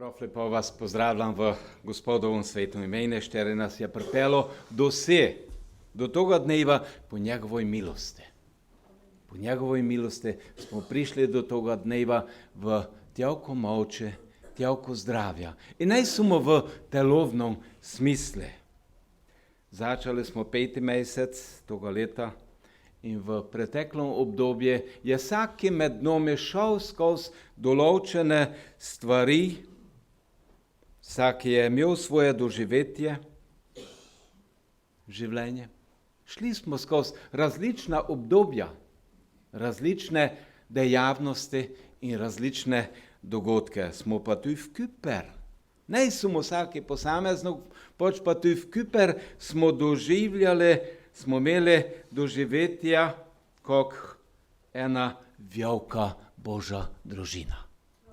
Prav lepo vas pozdravljam v Gospodovem svetom imenu, štere nas je pripelo do toga dneva po njegovoj milosti. Po njegovoj milosti smo prišli do toga dneva v tjavko moče, tjavko zdravja. In ne samo v telovnom smislu. Začeli smo 5. mesec toga leta in v preteklom obdobju je vsaki med nami šel skozi določene stvari, vsak je imel svoje doživetje, življenje. Šli smo skozi različna obdobja, različne dejavnosti in različne dogodke. Smo pa tu v Küper. Ne samo vsaki posameznik, pač pa tu v Küper smo doživljali, smo imeli doživetja kot ena velika Božja družina.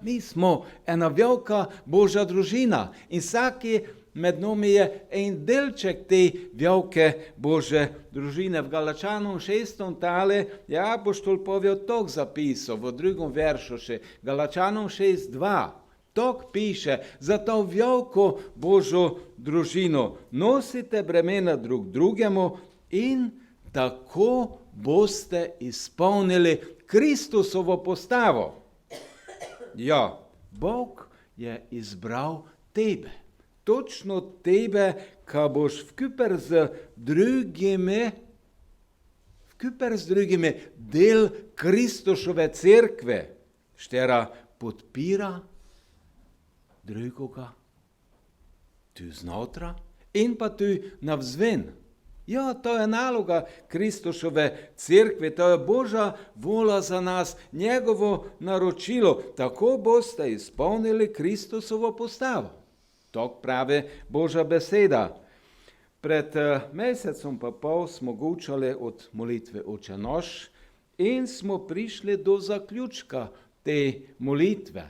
Mi smo ena velika Božja družina in vsaki med nami je en delček te velike Božje družine. V Galačanom 6. tale je apoštol Pavel tok zapisal v 2. veršu še. Galačanom 6.2. Tok piše, za to veliko Božjo družino nosite bremena drug drugemu in tako boste izpolnili Kristusovo postavo. Ja, Bog je izbral tebe. Točno tebe, ka boš v Küper z drugimi del Kristusove cerkve, štera podpira drugoga tu znotra in pa tu navzven. Ja, to je naloga Kristusove cerkve, to je Božja vola za nas, njegovo naročilo. Tako boste izpolnili Kristusovo postavo. Tok pravi Božja beseda. Pred mesecom pa pol smo gučali od molitve Oče naš in smo prišli do zaključka te molitve,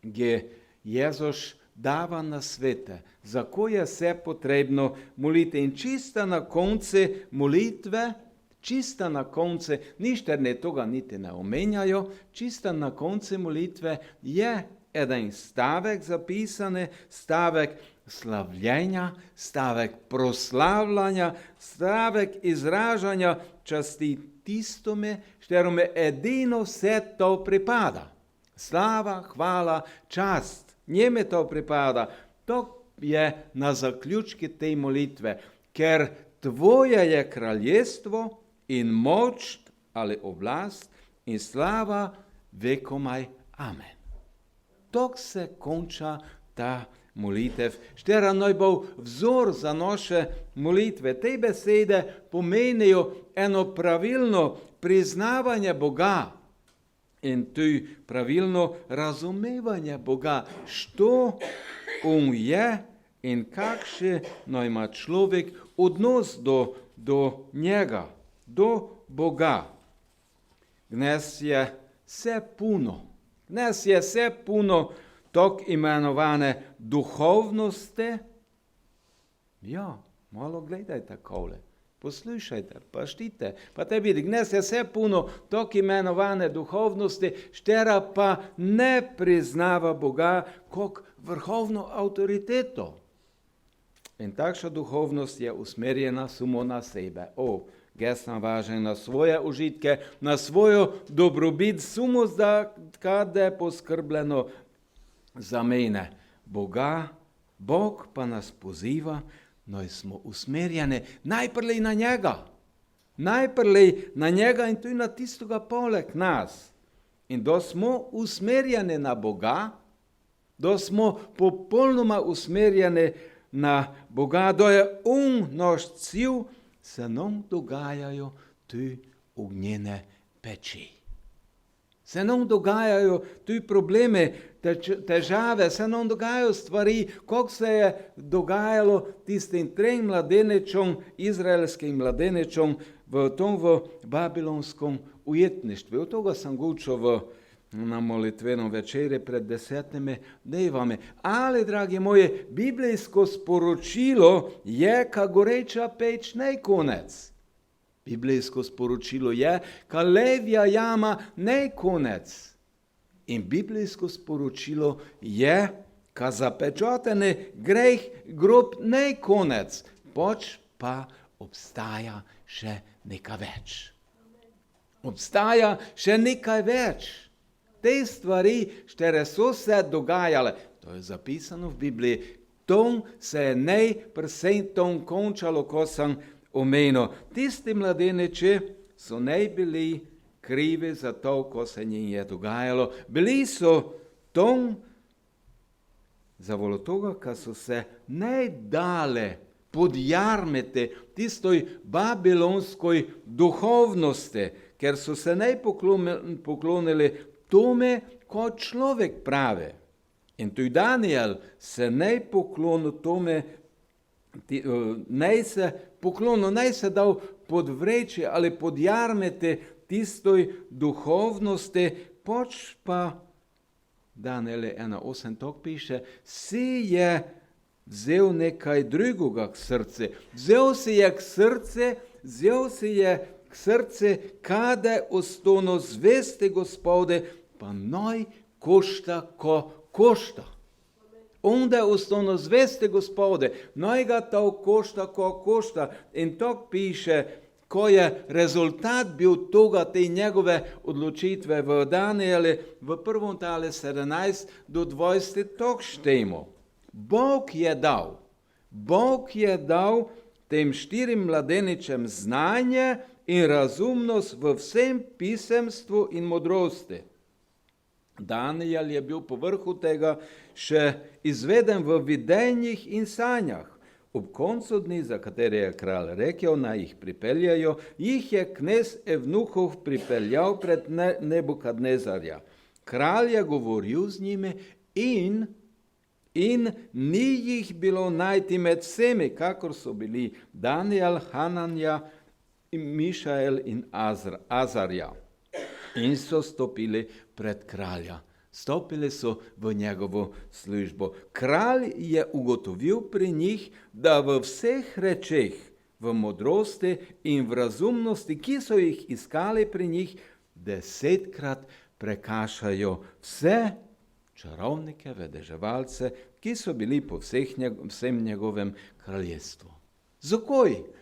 gdje Jezus dava na svete, za ko je vse potrebno moliti. In čista na konce molitve, čista na konce, ništerne toga niti ne omenjajo, čista na konce molitve je eden stavek zapisane, stavek slavljenja, stavek proslavljanja, stavek izražanja časti tistome, šterome edino vse to pripada. Slava, hvala, čast. Njeme to pripada. To je na zaključki te molitve, ker tvoje je kraljestvo in moč ali oblast in slava vekomaj. Amen. Tok se konča ta molitev. Štera naj bo vzor za naše molitve. Te besede pomenijo eno pravilno priznavanje Boga. In tu pravilno razumevanje Boga, što on je in kakšno ima človek odnos do njega, do Boga. Dnes je vse puno tok imenovane duhovnosti. Ja, malo gledajte kole. Poslušajte, pa štite, pa te vidi, dnes je vse puno tok imenovane duhovnosti, štera pa ne priznava Boga kot vrhovno avtoriteto. In takšna duhovnost je usmerjena samo na sebe. Jaz sem važen na svoje užitke, na svojo dobrobit, samo kada je poskrbljeno za mene. Bog pa nas poziva, no smo usmerjeni najprej na njega. Najprej na njega in tudi na tistoga poleg nas. In da smo usmerjeni na Boga, da smo popolnoma usmerjeni na Boga, da je naš cilj, se nam dogajajo tu ognjene peči. Se nam dogajajo tu probleme, težave, se nam dogajajo stvari, kot se je dogajalo tistim 3 mladenečom, izraelskim mladenečom v babilonskom ujetništvu. Od toga sem gučal na molitvenom večerji pred 10 dnevami. Ali, dragi moji, biblijsko sporočilo je, ka goreča peč ne konec. Biblijsko sporočilo je, ka levja jama ne konec. In biblijsko sporočilo je, ka zapečateni greh grob ne konec, pač pa obstaja še nekaj več. Obstaja še nekaj več. Te stvari, které so se dogajale, to je zapisano v Bibliji, to se je najpresentom končalo, ko sem omenil. Tisti mladeniči so ne bili krivi za to, ko se njim je dogajalo. Bili so tom zavolo toga, ko so se ne dale podjarmiti tistoj babilonskoj duhovnosti, ker so se ne poklonili tome, ko človek pravi. In tudi Daniel se ne poklonil tome, ne se dal podvreči ali podjarmiti tistoj duhovnosti, pač pa Daniel 1.8 tok piše, si je vzel nekaj drugega k srcu. Vzel si je k srcu, kada ostano zvesti Gospode, pa noj košta, ko košta. Onda ostano zvesti Gospode, noj ga to košta, ko košta. In to piše, ko je rezultat bil toga, te njegove odločitve v Danieli, v 1. tale 17 do 20 tok štejmo. Bog je dal tem 4 mladeničem znanje in razumnost v vsem pisemstvu in modrosti. Daniel je bil povrhu tega še izveden v videnjih in sanjah. Ob koncu dni, za katere je kralj rekel, naj jih pripeljajo, jih je knez Evnuhov pripeljal pred Nebukadnezarja. Kralj je govoril z njimi in ni jih bilo najti med vsemi, kakor so bili Daniel, Hananja, Mišael in Azarja. In so stopili pred kralja. Stopili so v njegovo službo. Kralj je ugotovil pri njih, da v vseh rečeh, v modrosti in v razumnosti, ki so jih iskali pri njih, 10-krat prekašajo vse čarovnike, vedeževalce, ki so bili po vsem njegovem kraljestvu.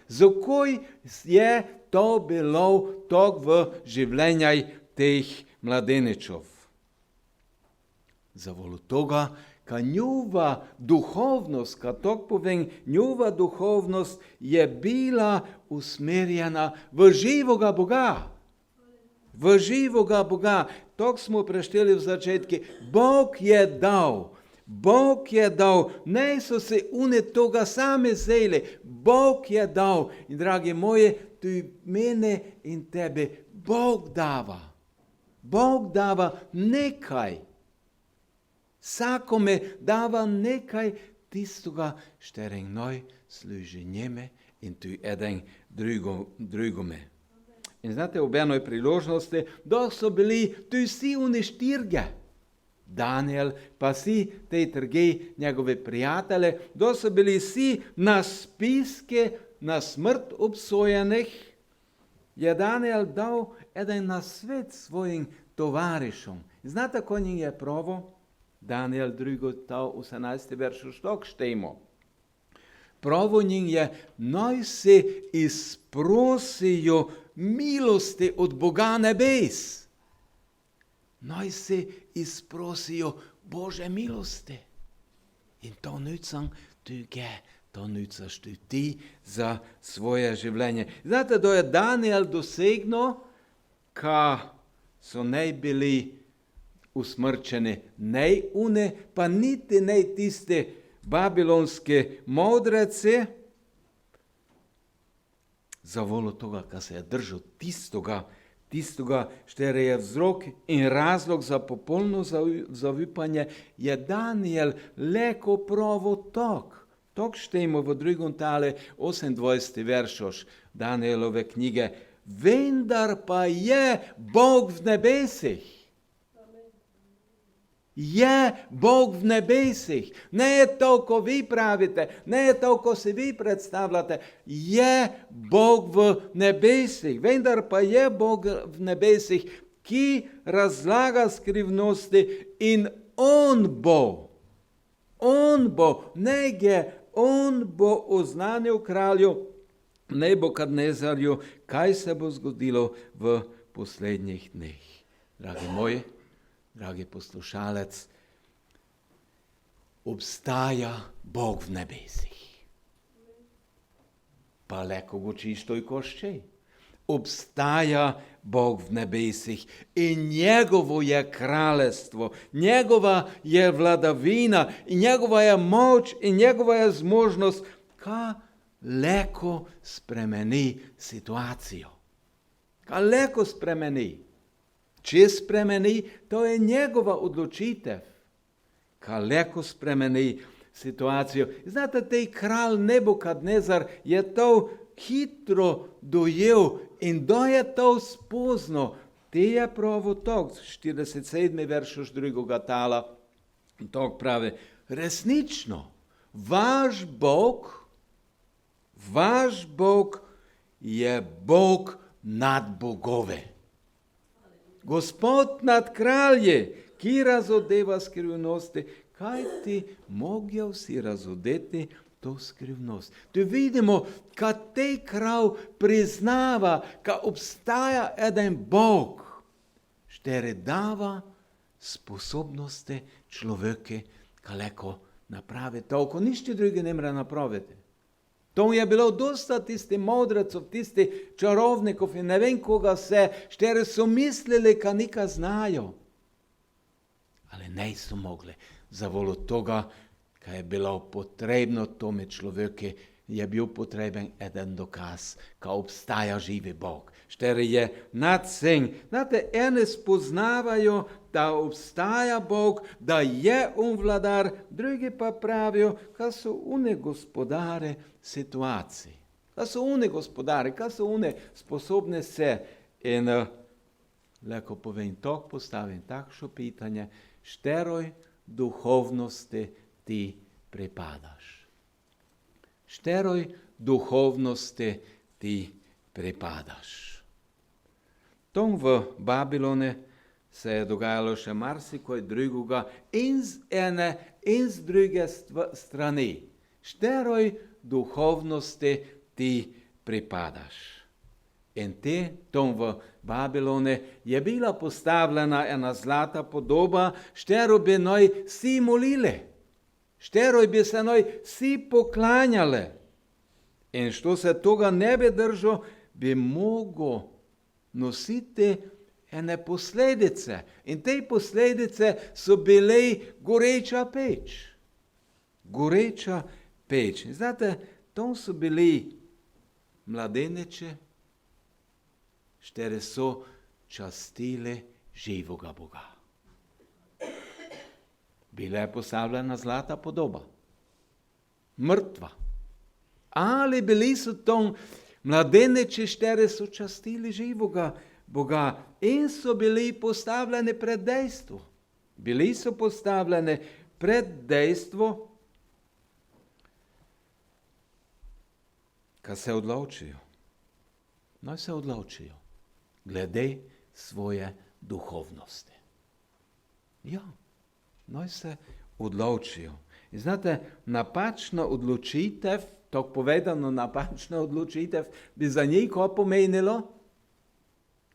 Zakaj je to bilo tok v življenjih teh mladeničov? Zavolo toga, ka njova duhovnost, ka tok povem, njova duhovnost je bila usmerjena v živoga Boga. V živoga Boga. Tok smo prešteli v začetki. Bog je dal, ne so se une toga same zeli, Bog je dal. In dragi moji, tudi mene in tebe, Bog dava nekaj. Vsakome dava nekaj tistoga, štere noj služi njeme in tudi eden drugome. In znate, ob enoj priložnosti, da so bili tudi vsi oni 4, Daniel, pa vsi te trgi, njegove prijatelje, da so bili vsi na spiske, na smrt obsojenih, je Daniel dal eden nasvet svojim tovarišom. Znate, ko njim je provo? Daniel 2.18 veršu štok štejmo. Provo njim je, noj se izprosijo milosti od Boga nebes. Noj se izprosijo Bože milosti. In to nucam tuge, to nucaš tudi ti za svoje življenje. Znate, da je Daniel dosegnil, ka so ne bili usmrčeni, ne une, pa niti ne tiste babilonske modrece, zavolo toga, ka se je držal tistoga, štere je vzrok in razlog za popolno zaupanje, je Daniel leko provo tok. Tok štejmo v 2. tale 28. veršoš Danielove knjige. Vendar pa je Bog v nebesih. Je Bog v nebesih. Ne je to, ko vi pravite, ne je to, ko si vi predstavljate. Je Bog v nebesih. Vendar pa je Bog v nebesih, ki razlaga skrivnosti in On bo On bo oznanil kralju Nebukadnezarju, kaj se bo zgodilo v poslednjih dneh. Dragi moji, dragi poslušalec, obstaja Bog v nebesih. Pa le kogo čisto i koščej. Obstaja Bog v nebesih in njegovo je kraljestvo, njegova je vladavina in njegova je moč in njegova je zmožnost, ka leko spremeni situacijo. Ka leko spremeni. Če spremeni, to je njegova odločitev. Ka leko spremeni situacijo. Znate, tej kralj Nebukadnezar je to hitro dojel in da je to spoznal. Te je pravo tok, 47. verš už drugega tala, tok pravi, resnično, vaš Bog je Bog nad bogove. Gospod nad kralje, ki razodeva skrivnosti, kaj ti mogijo vsi razodeti to skrivnost. Tu vidimo, kad tej kralj priznava, kad obstaja eden Bog, štere dava sposobnosti človeke, kaleko napravi toliko, ništa druge ne mora napraviti. To je bilo dosta tisti modrecov, tisti čarovnikov in ne vem koga se, štere so mislili, ka nika znajo. Ali ne so mogli. Za volo toga, kaj je bilo potrebno tome človeke, je bil potreben eden dokaz, ka obstaja živi Bog. Štere je nad vsem. Znate, ene spoznavajo, da obstaja Bog, da je on vladar, drugi pa pravijo, ka so one gospodare situacij. Ka so one gospodare, ka so one sposobne se. In leko povem, tok postavim takšno pitanje, šteroj duhovnosti ti pripadaš. Šteroj duhovnosti ti pripadaš. Tom v Babilone se je dogajalo še marsikaj drugega in z ene in z druge strani. Šteroj duhovnosti ti pripadaš. In tom v Babilone je bila postavljena ena zlata podoba, štero bi noj vsi molili, štero bi se noj vsi poklanjali. In što se toga ne bi držal, bi mogel nositi ene posledice. In te posledice so bile goreča peč. Goreča peč. Znate, tom so bili mladeneče, štere so častile živoga Boga. Bila je postavljena zlata podoba. Mrtva. Ali bili so tom mladeneči, štere so častili živoga Boga in so bili postavljeni pred dejstvo. Bili so postavljeni pred dejstvo, kad se odločijo. Naj se odločijo glede svoje duhovnosti. Ja, naj se odločijo. In znate, napačna odločitev, tako povedano napačna odločitev, bi za njih ko pomenilo?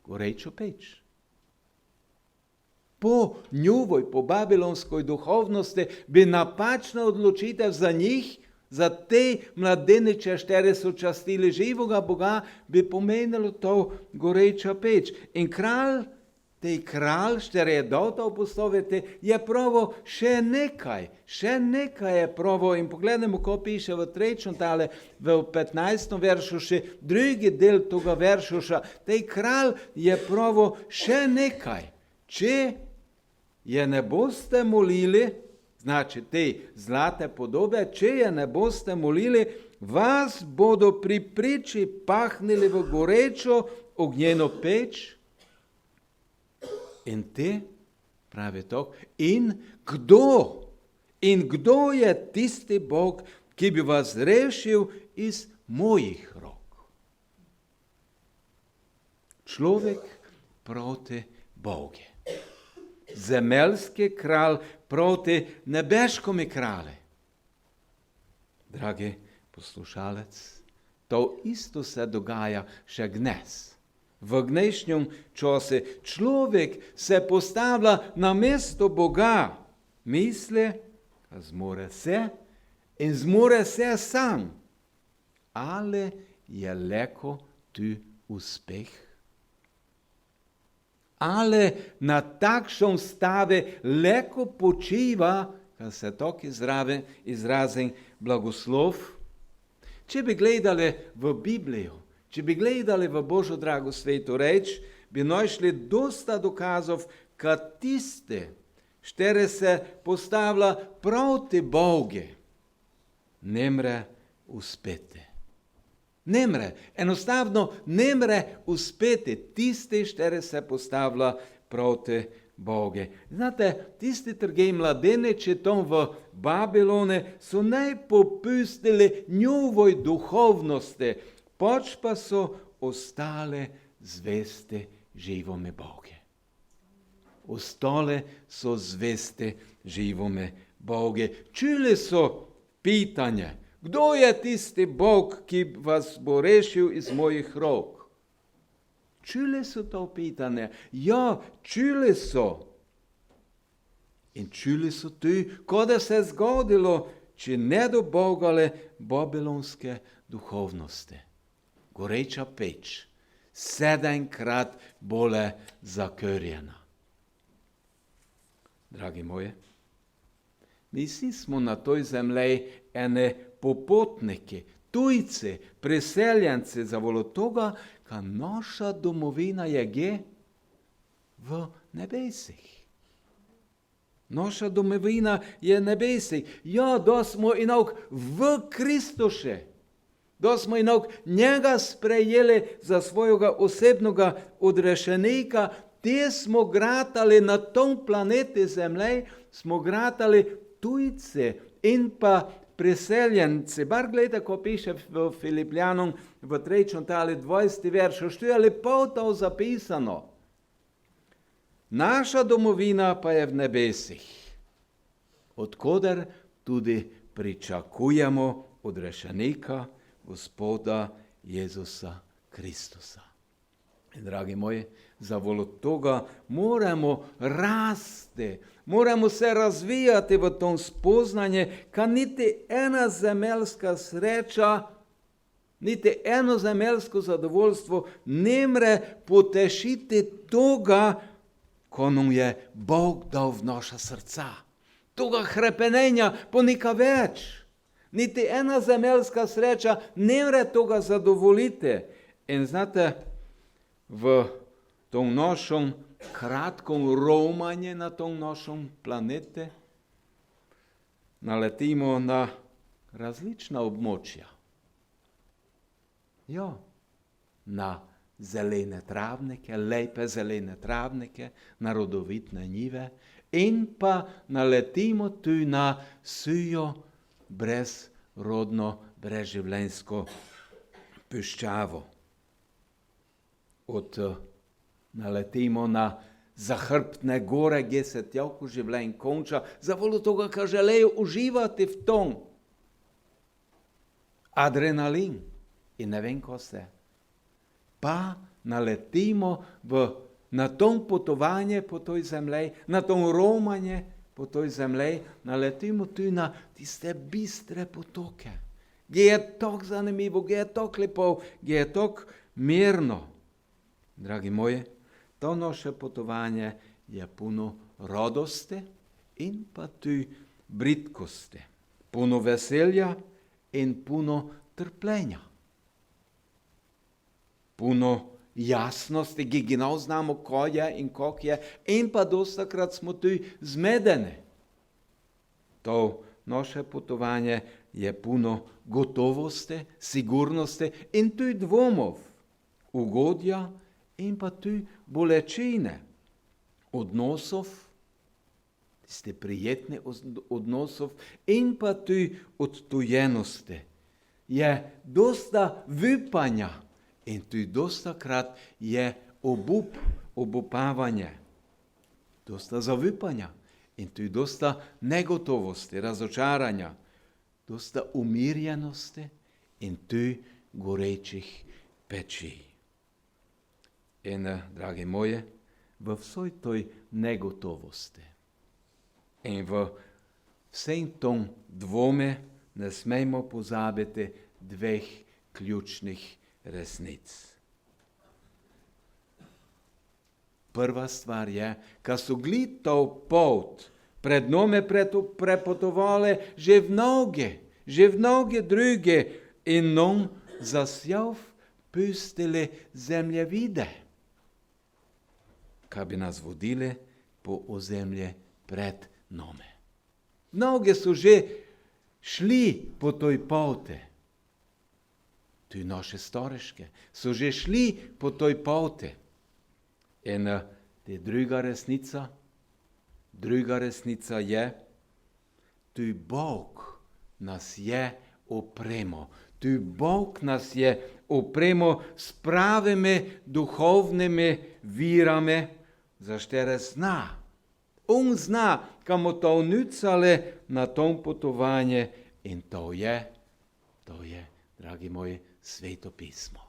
Gorečo peč. Po njuvoj, po babilonskoj duhovnosti bi napačna odločitev za njih, za te mladeniče, štere so častili živoga Boga, bi pomenilo to goreča peč. In kralj, štere je dal to postaviti, je pravo še nekaj je pravo. In pogledajmo, ko piše v 3. tale, v 15. veršu, še drugi del toga veršuša. Tej kralj je pravo še nekaj. Če je ne boste molili, znači te zlate podobe, če je ne boste molili, vas bodo pri priči pahnili v gorečo ognjeno peč. In te, pravi to, in kdo je tisti Bog, ki bi vas rešil iz mojih rok? Človek proti Bogu. Zemeljski kralj proti nebeškomi krale. Dragi poslušalec, to isto se dogaja še dnes. V dnešnjem času človek se postavlja na mesto Boga, misli, da zmore se in zmore se sam. Ali je leko tu uspeh? Ali na takšnem stave leko počiva, kad se tako izrazim, blagoslov? Če bi gledali v Biblijo, če bi gledali v Božjo drago sveto reč, bi našli dosta dokazov, kad tiste, štere se postavlja proti Bogu, ne mre uspeti. Ne mre, enostavno ne mre uspeti tisti, štere se postavlja proti Bogu. Znate, tisti trge mladeniči tam v Babilone so najpopustili njovoj duhovnosti, pač pa so ostale zveste živome Bogu. Ostale so zveste živome Bogu. Čuli so pitanje, kdo je tisti Bog, ki vas bo rešil iz mojih rok? Čuli so to pitanje? Ja, čuli so. In čuli so tudi, kada se je zgodilo, če ne dobogale babilonske duhovnosti. Goreča peč, 7-krat bole zakrjena. Dragi moji, mi vsi smo na toj zemlji ene popotniki, tujci, preseljenci zavolo toga, ka naša domovina je gdje? V nebesih. Naša domovina je nebesih. Ja, da smo inak v Kristuše. Da smo inak njega sprejeli za svojega osebnoga odrešenika, te smo gratali na tom planeti zemlji, smo gratali tujce in pa preseljenci. Bar gledajte, ko piše v Filipljanom v 3. tali 20. veršu, što je lepo to zapisano. Naša domovina pa je v nebesih, odkoder tudi pričakujemo odrešenika, Gospoda Jezusa Kristusa. In dragi moji, zavolo toga moramo rasti, moramo se razvijati v tom spoznanje, ka niti ena zemeljska sreča, niti eno zemeljsko zadovoljstvo ne mre potešiti toga, ko nam je Bog dal v naša srca. Toga hrepenenja po nika več. Niti ena zemeljska sreča ne mre toga zadovoljiti. In znate, v tom našem kratkom romanju na tom našem planete naletimo na različna območja. Ja, na zelene travnike, lepe zelene travnike, na rodovitne njive in pa naletimo tudi na sujo brezrodno, brezživljenjsko puščavo. Naletimo na zahrbtne gore, gdje se tjavko življenj konča, zavolo toga, ka želejo uživati v tom. Adrenalin in ne vem ko se. Pa naletimo na tom potovanje po toj zemlji, na tom romanje po toj zemlji, naletimo tudi na tiste bistre potoke, gdje je tako zanimivo, gdje je tako lepo, gdje je tako mirno. Dragi moji, to naše potovanje je puno radosti in pa tudi britkosti, puno veselja in puno trpljenja. Puno jasnosti, ki genau znamo, ko je in kako je, in pa dostakrat smo tudi zmedeni. To naše potovanje je puno gotovosti, sigurnosti in tudi dvomov, ugodja in pa tudi bolečine, odnosov, tiste prijetne odnosov in pa tudi odtujenosti. Je dosta vipanja in tudi dosta krat je obupavanje, dosta zavipanja In tu je dosta negotovosti, razočaranja, dosta umirjenosti in tu gorečih peči. In, dragi moje, v vsoj toj negotovosti in v vsem tom dvome ne smemo pozabiti dveh ključnih resnic. Prva stvar je, kad so glitov pot pred nome prepotovali že mnoge druge in nam zasjav pustili zemljevide, kad bi nas vodili po ozemlje pred nome. Mnoge so že šli po toj poti. Tu naše storiške so že šli po toj poti. In te druga resnica je, tu Bog nas je opremo. Tu Bog nas je opremo s pravimi duhovnimi virami, za štere zna. On zna, kamo to unucale na tom potovanje in to je, dragi moji, Sveto pismo.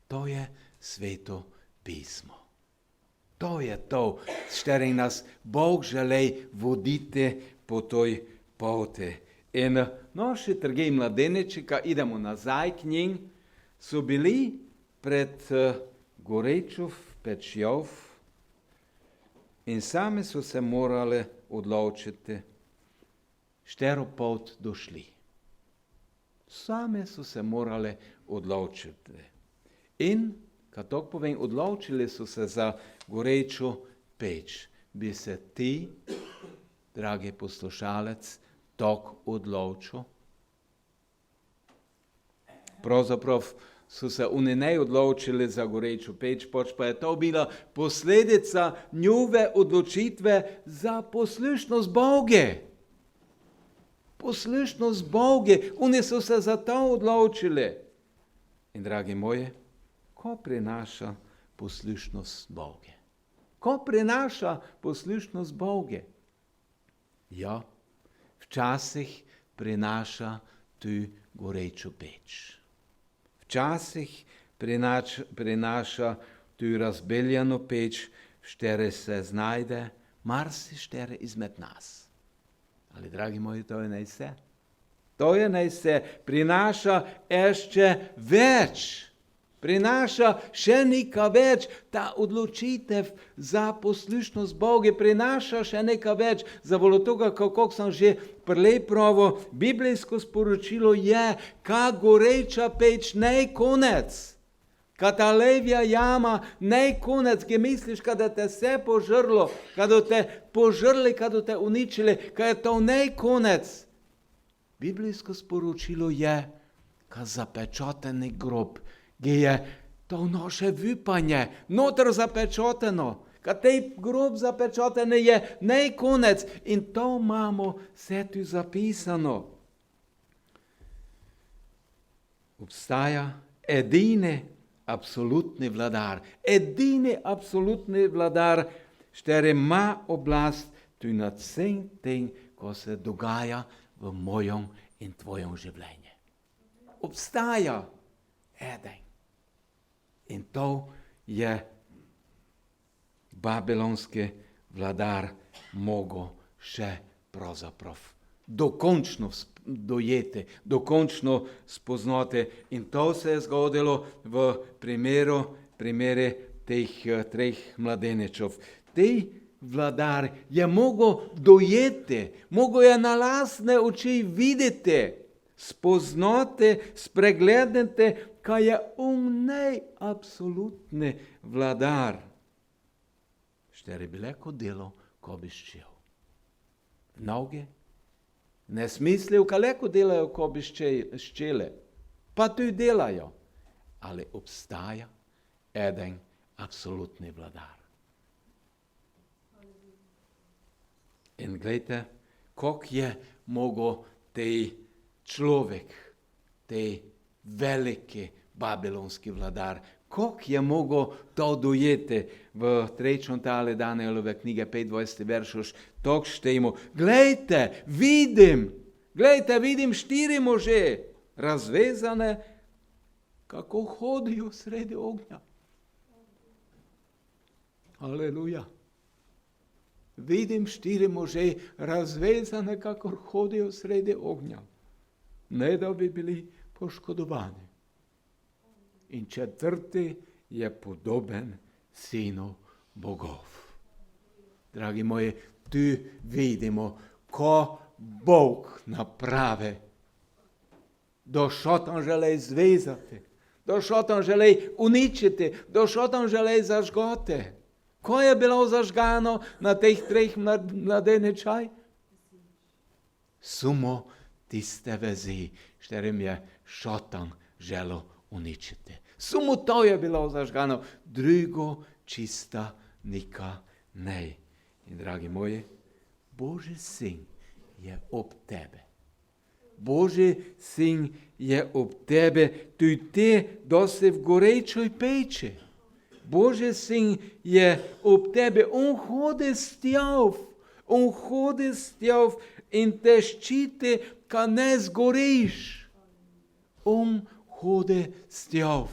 To je Sveto pismo. To je to, s štering nas Bog želi voditi po toj poti. In naši trgi mladeniči, kad idemo nazaj k njim, so bili pred gorečov pečjov in sami so se morali odločiti, štero pot došli. Sami so se morali odločiti. In, kad tako povem, odločili so se za gorečo peč. Bi se ti, dragi poslušalec, tako odločil? Pravzaprav so se oni ne odločili za gorečo peč, pač pa je to bila posledica njove odločitve za poslušnost Boge. Poslušnost Boge. Oni so se za to odločili. In, dragi moji, ko prinaša poslušnost Boge? Ko prinaša poslušnost Boge? Ja, včasih prinaša tu gorečo peč. Včasih prinaša tu razbeljano peč, v štere se znajde marsištere izmed nas. Ali, dragi moji, to je ne vse. To je ne vse. Prinaša ještě več. Prinaša še nekaj več. Ta odločitev za poslušnost Bogu prinaša še nekaj več. Zavolo toga, kako sem že prlej pravo, biblijsko sporočilo je, ka goreča peč ne konec. Ka ta levja jama ne konec, ki misliš, kada te vse požrlo, kada te požrli, kada te uničili, ka je to ne konec. Biblijsko sporočilo je, ka zapečateni grob, ki je to naše vypanje, notr zapečateno, ka tej grob zapečatene je ne konec in to imamo vse tu zapisano. Obstaja edini absolutni vladar, štere ima oblast tu nad vsem tem, ko se dogaja v mojem in tvojem življenju. Obstaja eden. In to je babilonski vladar mogel še pravzaprav dokončno dojeti, dokončno spoznati. In to se je zgodilo v primeri teh treh mladeničev. Tej vladar je mogel dojeti, mogel je na lastne oči videti, spoznati, spregledati, kaj je absolutni vladar. Štere bi leko delo, ko bi ščel. Mnogi ne smislijo, ka leko delajo, ko bi ščele. Pa tu delajo. Ali obstaja eden absolutni vladar. In gledajte, kako je mogel tej človek, tej veliki babilonski vladar, Kako je mogel to dojeti v 3. tale Danielove knjige, 25. veršoš, tako štejmo. Glejte, vidim 4 može, razvezane, kako hodijo sredi ognja. Aleluja. Vidim 4 može, razvezane, kako hodijo sredi ognja. Ne da bi bili poškodovani. In 4. je podoben sinu bogov. Dragi moji, tu vidimo, ko Bog naprave, da šotan želi zvezati, da šotan želi uničiti, da šotan želi zažgati. Ko je bilo zažgano na teh 3 mladeničaj? Samo tiste vezi, kterim je šotan želel uničiti. Samo to je bilo zažgano, drugo čista nika ne. In dragi moji, Božji sin je ob tebe. Božji sin je ob tebe, tudi ti, da si v gorečoj peči. Božji sin je ob tebe, on hodi s tjav in te ščiti, ka ne zgoriš. On hodi s tjav.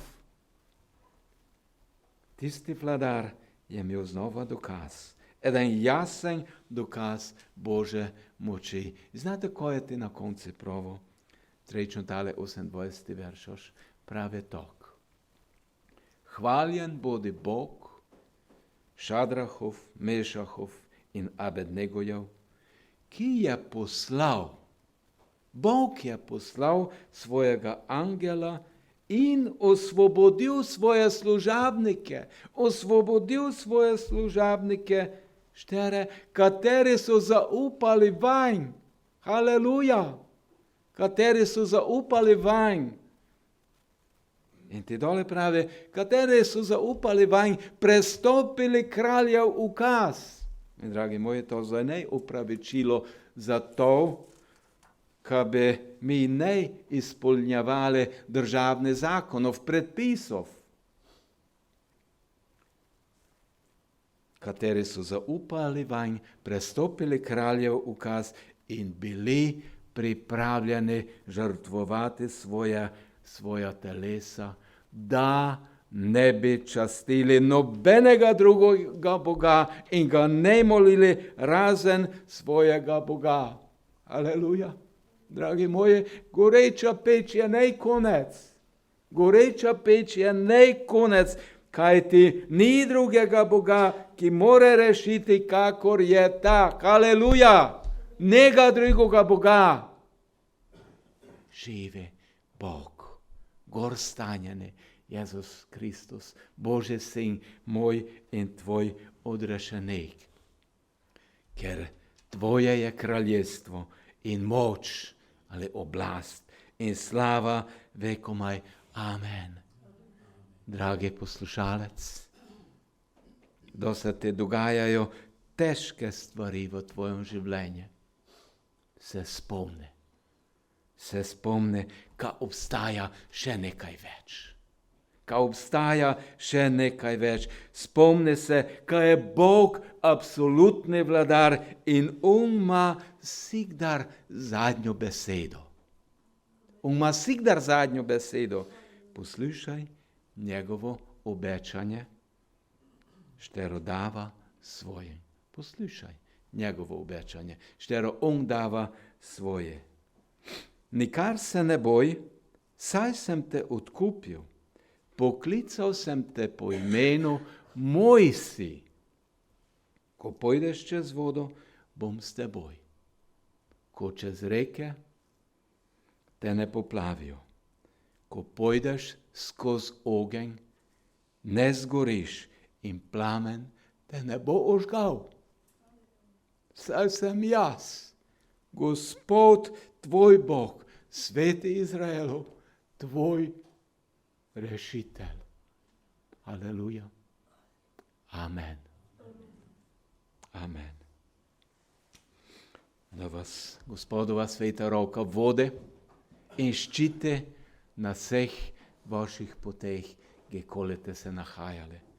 Tisti vladar je imel znova dokaz. Eden jasen dokaz Bože moči. Znate, ko je ti na konci pravo? 3. tale 28. veršoš pravi tok. Hvaljen bodi Bog, Šadrahov, Mešahov in Abednegojev, ki je poslal, Bog je poslal svojega angela in osvobodil svoje služabnike, kateri so zaupali vanj. Haleluja! Kateri so zaupali vanj. In ti dole pravi, kateri so zaupali vanj, prestopili kraljev ukaz. In dragi moji, to zdaj ne upravičilo za to, ka bi mi ne izpolnjevali državnih zakonov, predpisov, kateri so zaupali vanj, prestopili kraljev ukaz in bili pripravljeni žrtvovati svoja telesa, da ne bi častili nobenega drugega Boga in ga ne molili razen svojega Boga. Aleluja. Dragi moji, goreča peč je ne konec. Goreča peč je ne konec, kajti ni drugega Boga, ki more rešiti, kakor je tak. Aleluja. Nega drugega Boga. Živi Bog, gor stanjeni Jezus Kristus, Božji sin, moj in tvoj odrešenik. Ker tvoje je kraljestvo in moč, ali oblast in slava vekomaj. Amen. Dragi poslušalec, da se ti dogajajo težke stvari v tvojem življenju, se spomni, ka obstaja še nekaj več. Spomni se, ka je Bog absolutni vladar in on ima vsikdar zadnjo besedo. Poslušaj njegovo obečanje, štero dava svoje. Poslušaj njegovo obečanje, štero on dava svoje. Nikar se ne boj, saj sem te odkupil. Poklical sem te po imenu, moj si. Ko pojdeš čez vodo, bom s teboj. Ko čez reke, te ne poplavijo. Ko pojdeš skozi ogenj, ne zgoriš in plamen te ne bo ožgal. Saj sem jaz, Gospod tvoj Bog, sveti Izraelov, tvoj rešitelj. Aleluja. Amen. Amen. Da vas Gospodova sveta roka vode in ščite na vseh vaših poteh kdekoli ste se nahajali.